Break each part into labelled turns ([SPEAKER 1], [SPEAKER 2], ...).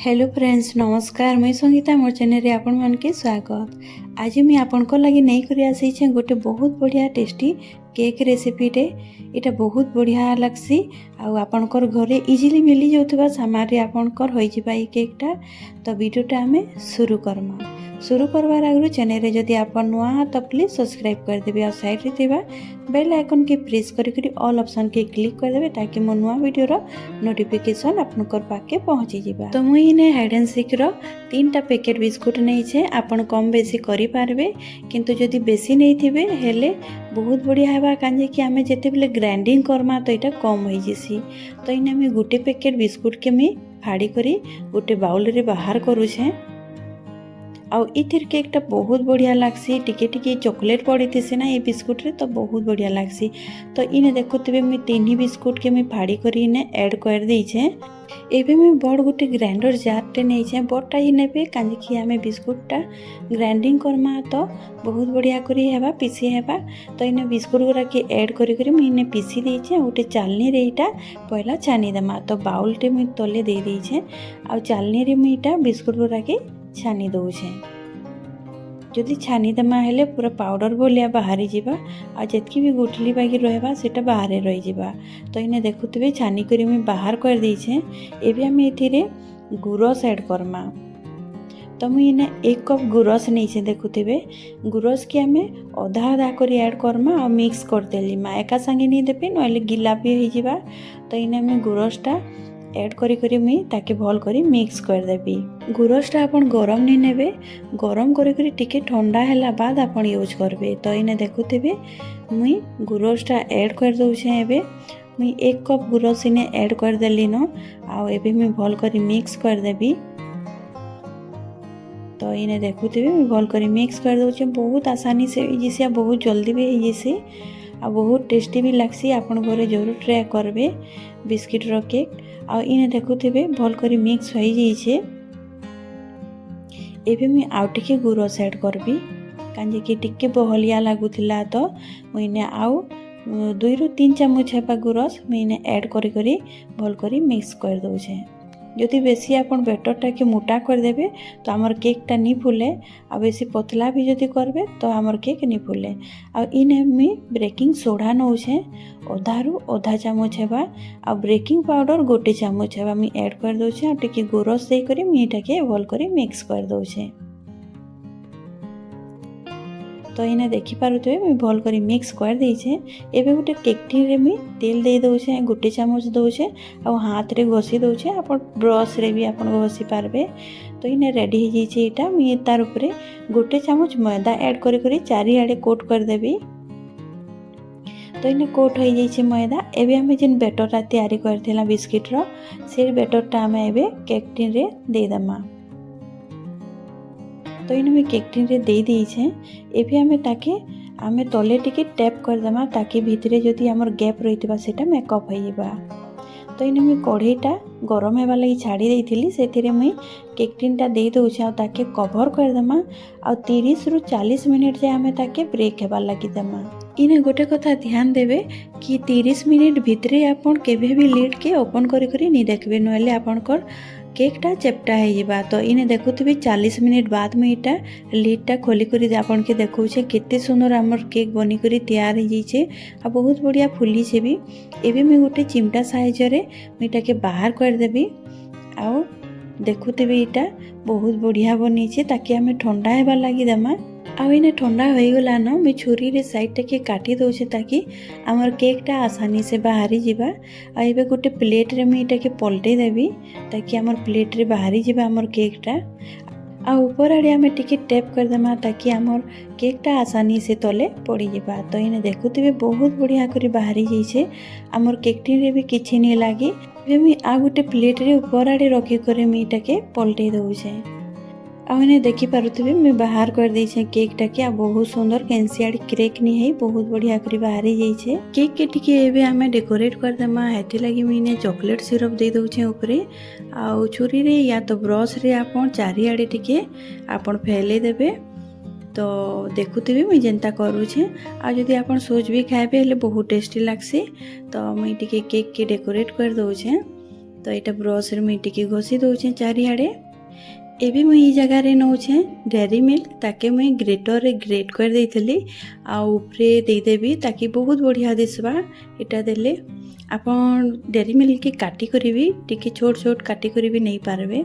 [SPEAKER 1] Hello friends नमस्कार मुई संगीता मोर channel रे आपण मन के स्वागत। आज मुई आपण को लगी नहीं करी आसी छे गोटे बहुत बढ़िया टेस्टी केक रेसिपी टे। इटा बहुत बढ़िया लगसी आउ आपणकर घरे इजिली मिली जाउथबा सामान रे आपणकर होई जिबा ई केकटा। तो वीडियोटा हमें शुरू करवार आगु चैनल रे जदि आपण नुआ तो प्लीज सब्सक्राइब कर देबे और साइड रे थिबा बेल आइकन के प्रेस करी ऑल ऑप्शन के क्लिक कर देबे ताकि मो नुआ वीडियो रो नोटिफिकेशन आपनकर पाके पहुंची जिबा। तो मुई ने हाइड एंड सीक रो 3टा पैकेट बिस्कुट नहीं छे आपण कम बेसी करि पारबे किंतु जदि बेसी नहीं थिबे हेले बहुत बढ़िया हेबा कांजे कि आमे जेते बेले ग्राइंडिंग करमा तो एटा कम होई जिसी। तो इने मैं गोटे पैकेट बिस्कुट के मी फाड़ी करी गोटे बाउल रे बाहर करू छे। आउ इथिर केकटा बहुत बढ़िया लागसी टिके टिके चॉकलेट पड़ी थी ना ये बिस्कुट रे तो बहुत बढ़िया लागसी। तो इने देखुथिबे मैं 3 बिस्कुट के मैं फाड़ी करी इने ऐड कर दी छे। एबे मैं बड़ गोटे ग्राइंडर जार टे नहीं छे बड़टा ही नेबे कांजे कि आमे बिस्कुटटा ग्राइंडिंग करमा तो बहुत बढ़िया करी हेबा पीसी हेबा। तो इने बिस्कुट गुरा के ऐड करी करी मैं इने पीसी दी छे। गोटे चालनी रे इटा पहला छानी देमा। तो बाउल टे मैं तले दे दी छे आ चालनी रे मैं इटा बिस्कुट गुरा के छानी दउछे। जदि छानी देमा हेले पूरा पाउडर भलिया बाहरी जिबा आ जेतकी भी गुठली बागी रहबा सेटा बाहरे रही जिबा। तो इने देखुथिबे छानी करी मैं बाहर कर दी छे। एबे हम एथिरे गुरस ऐड करमा। तो मुई इने 1 कप गुरस नहीं छे देखुथिबे गुरस के हमें आधा आधा करी ऐड करमा और मिक्स कर देली मा एका संगे नहीं देबे नले गिला भी हो जिबा। तो इने मैं गुरसटा ऐड करी करी मुई ताके भल करी मिक्स कर देबी। गुरसटा आपण गरम नहीं नेबे गरम करी करी टिके ठंडा हैला बाद आपण यूज करबे। तो इने देखुथिबे मुई गुरसटा ऐड कर दउ छे। एबे मुई 1 कप गुरस इने ऐड कर देली न आ एबे मुई भल करी मिक्स कर देबी। तो इने देखुथिबे मुई भल करी मिक्स कर दउ छे। बहुत आसानी से जिसे बहुत जल्दी भी हो जिसे आ बहुत टेस्टी भी लागसी। आपण घरे जरूर ट्राई करबे बिस्किट रो केक। आ इने देखुथिबे भल करी मिक्स होई जाइछे। एबे मैं आउ टिके गुरस ऐड करबी कांजे कि टिके बहलिया लागुथिला। तो मुइने आउ 2 ରୁ 3 चामच हेबा गुरस मुइने ऐड करी करी भल करी मिक्स कर दउ छे। जदि बेसी आपण बैटरटा के मोटा कर देबे तो हमर केकटा नी फुले आ बेसी पतला भी जदि करबे तो हमर केक नी फुले। आ इने मी बेकिंग सोडा नउ छे आधा चामच हेबा आ बेकिंग पाउडर 1 चामच हेबा मी ऐड कर दउ छे। आ टिके गुरस देई करी मी एटाके भल करी मिक्स कर दउ छे। तो इने देखि पारुथबे मैं भल करी मिक्स कर दै छे। एबे गोटे केकटी रे मैं तेल दे दउ छे 1 चामच दउ छे आ हाथ रे घोसी दउ छे। आपण ब्रश रे भी आपण घोसी पारबे। तो इने रेडी हो जाई छे। एटा मैं तार ऊपर 1 चामच मैदा ऐड करी करी चारि आडे कोट कर देबी। तो इने कोट हो जाई छे मैदा। एबे हम जेन बैटरटा तैयारी करथिला बिस्किट रो से बैटरटा हम एबे केकटी रे दे दमा। तो इन में केक टिन रे दे दी छे। एबे हमें ताके हमें तले टिके टैप कर देमा ताकि भितरे जदि हमर गैप रहितबा सेटा मेकअप हो जिबा। तो इन में कढ़ईटा गरम हेबा लगी छाड़ी देइथिली सेथिरे मुई केक टिनटा दे दउ छे आ ताके कवर कर देमा आ 30 ରୁ 40 मिनिट जे हमें ताके ब्रेक हेबा लगी देमा। इने गोटे कथा ध्यान देबे कि 30 मिनिट भितरे आपण केबे भी लीड के ओपन करी करी नहीं देखबे नले आपनकर केकटा चेप्टा हो जिबा। तो इने देखुथिबे 40 मिनिट बाद में इटा लीडटा खोली करी आपन के देखौ छे केते सुंदर हमर केक बनी करी तैयार हो जाइछे आ बहुत बढ़िया फुली छे भी। एबे मैं गोटे चिमटा साइज रे इटा के बाहर कर देबी आ देखुथिबे इटा बहुत बढ़िया बनी छे ताकि हमें ठंडा हेबा लगी देमा। आ इने ठंडा हो गला न मैं छुरी रे साइड के काटी दउ छे ताकि हमर केकटा आसानी से बाहरी जिबा। आ एबे गोटे प्लेट रे मैं इटा के पलटे देबी ताकि हमर प्लेट रे बाहरी जिबा हमर केकटा। आ ऊपर आड़े हमें टिके टैप कर देमा ताकि हमर केकटा आसानी से तले पड़ी जिबा। तो इने देखुथिबे बहुत बढ़िया करी बाहरी जाइछे हमर केकटी रे भी किछि नै लागी। एबे मैं आ गोटे प्लेट रे ऊपर आड़े रखी करे मैं इटा के पलटे दउ छे। आ इने देखि पारुथिबे मैं बाहर कर दी छे केकटा के। आ बहुत सुंदर कैंसियाडी क्रेक नहीं है बहुत बढ़िया करी बाहरी जाई छे। केक के टिके एबे हमें डेकोरेट कर देमा हेथि लागि मैं चॉकलेट सिरप दे दउ छे ऊपरे। आ छुरी रे या तो ब्रश रे आपण चारि आडे टिके आपण फैले देबे। तो देखुथिबे मैं जेंता करू छे। आ जदि आपण सोच भी खाइबे हेले बहुत टेस्टी लागसी। तो मैं टिके केक के डेकोरेट कर दउ छे। तो यहाँ ब्रश मुई टिके घोषी दौचे चारिआडे। एबे मुई ई जगह नौचे डेयरी मिल्क ताके मुई ग्रेटर रे ग्रेट कर देइथली आ ऊपरे देदेबी ताकि बहुत बढ़िया दिसबा। इटा देले आपन डेयरी मिल्क के काटी करी टिके छोट छोट काटी करी नहीं पारबे।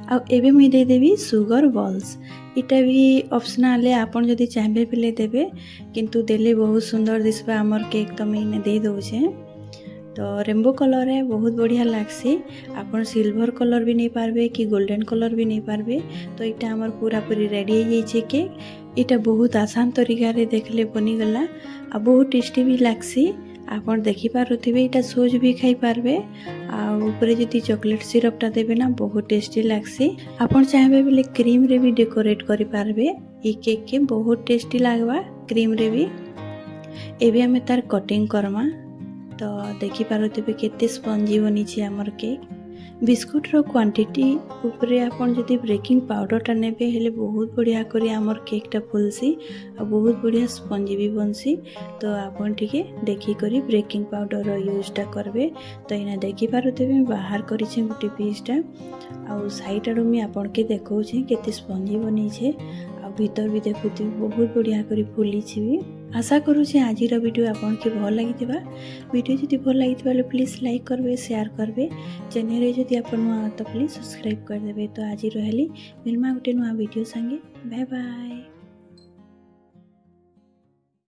[SPEAKER 1] आ एबे मुई देदेबी सुगर बॉल्स। इटा भी ऑप्शनल है, आपन जदि चाहबे बेले देबे, किंतु देले बहुत सुंदर दिसबा। हमर केक तो मैंने दे दौचे तो रेनबो कलर है, बहुत बढ़िया लागसी। आपन सिल्वर कलर भी नहीं पारबे कि गोल्डन कलर भी नहीं पारबे। तो इटा हमर पूरा पूरी रेडी हो जाइए केक। इटा बहुत आसान तरीका रे देखले बनीगला आ बहुत टेस्टी भी लागसी। आपन देखि पारुथिबे इटा सोज भी खाई पारबे आ ऊपरे जदि चॉकलेट सिरपटा देबे ना बहुत टेस्टी लागसी। आपन चाहबे बेले क्रीम रे भी डेकोरेट करि पारबे। ई केक के बहुत टेस्टी लागबा क्रीम रे भी। एबे हमें तार कटिंग करमा तो देखि पारुथिबे केते स्पंजी बनी छी हमर केक। बिस्कुट रो क्वांटिटी ऊपरे आपन जदि बेकिंग पाउडर टा नेबे हेले बहुत बढ़िया करी हमर केक टा फुलसी आ बहुत बढ़िया स्पंजी भी बनसी। तो आपन टिके देखि करी बेकिंग पाउडर रो यूज टा करबे। तो इना देखि पारुथिबे बाहर करी छे गुटे पीस टा आ साइड आडू मी आपन के देखौ छे केते स्पंजी बनी छे आ भीतर भी देखुथि बहुत बढ़िया करी फुली छी भी। आशा करू छे आज वीडियो आपन के भल लागिथिबा। वीडियो जदि भल लागिथिबा प्लीज लाइक करबे, शेयर करबे। चैनल रे जदि आपन नुआ तो प्लीज सब्सक्राइब कर देबे। तो आज रहली मिलमा गुटे नुआ वीडियो संगे। Bye bye.